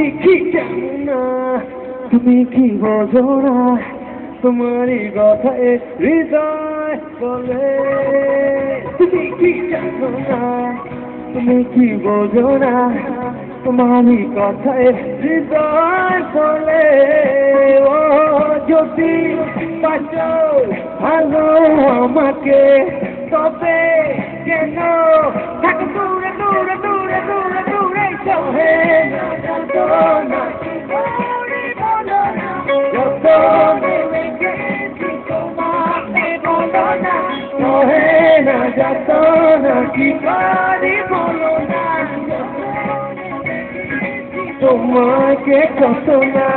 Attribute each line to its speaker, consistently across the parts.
Speaker 1: তুমি কি জানো না, তুমি কি বোঝো না, তোমারই কথায় হৃদয় বলে। তুমি কি জানো না, তুমি কি বোঝো না, তোমারই কথায় হৃদয় বলে। ও যদি বাঁচো ভালো আমাকে, তবে কেন থাকো দূরে দূরে দূরে দূরে দূরে। সহে না যাতনা, যত নেমে গেছি তোমাকে বলো না। সহে না যাতনা, কি করি বলো না, তোমাকে কত না।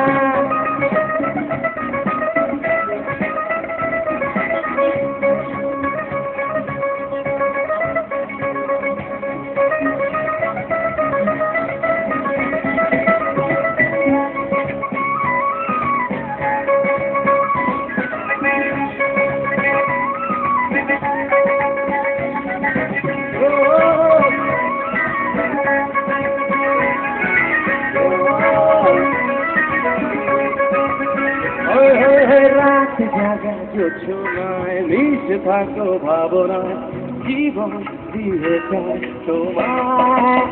Speaker 1: রাত জাগা যোছনায় মিশে থাকো ভাবনায়, জীবন দিয়ে যায় তোমায়।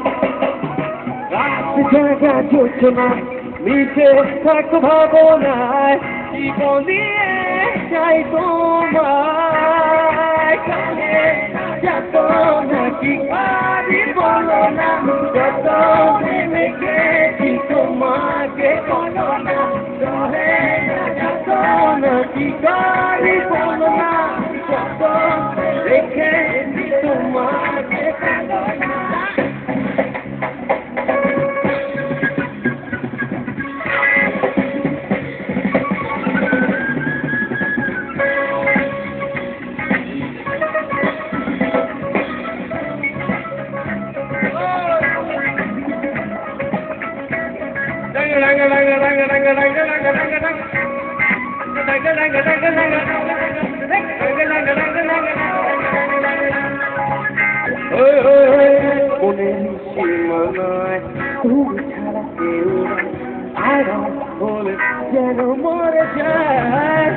Speaker 1: রাত জাগা যোছনায় মিশে থাকো ভাবনায়, জীবন দিয়ে যায় তোমায়। যত নাকি পারি বলো না, যত নেমে গেছি তোমাকে বলো না। সহে না যাতনা, কি করি বলো না, যত রেখেছি তোমাকে বলো না। মনের সীমানায় তুমি ছাড়া কেউ নাই, আড়াল হলে যেন মরে যায়।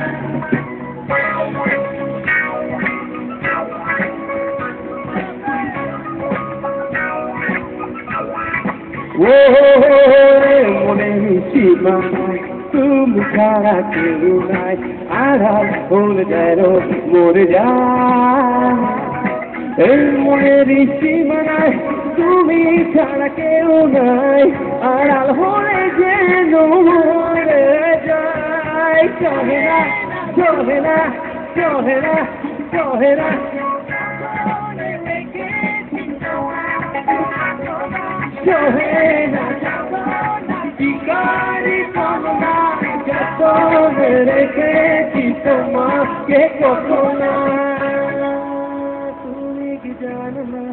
Speaker 1: মনের সীমানায় তুমি ছাড়া কেউ নাই, আড়াল হলে যেন মরে যায়। এই মনের সীমানায় তুমি ছাড়া কেউ নাই, আড়াল হলে যেন মরে যায়। চলে না চলে না চলে না চলে না, চলে না কি করি বলো না, যত রেখেছি তোমাকে কত না। তুমি কি জানো না,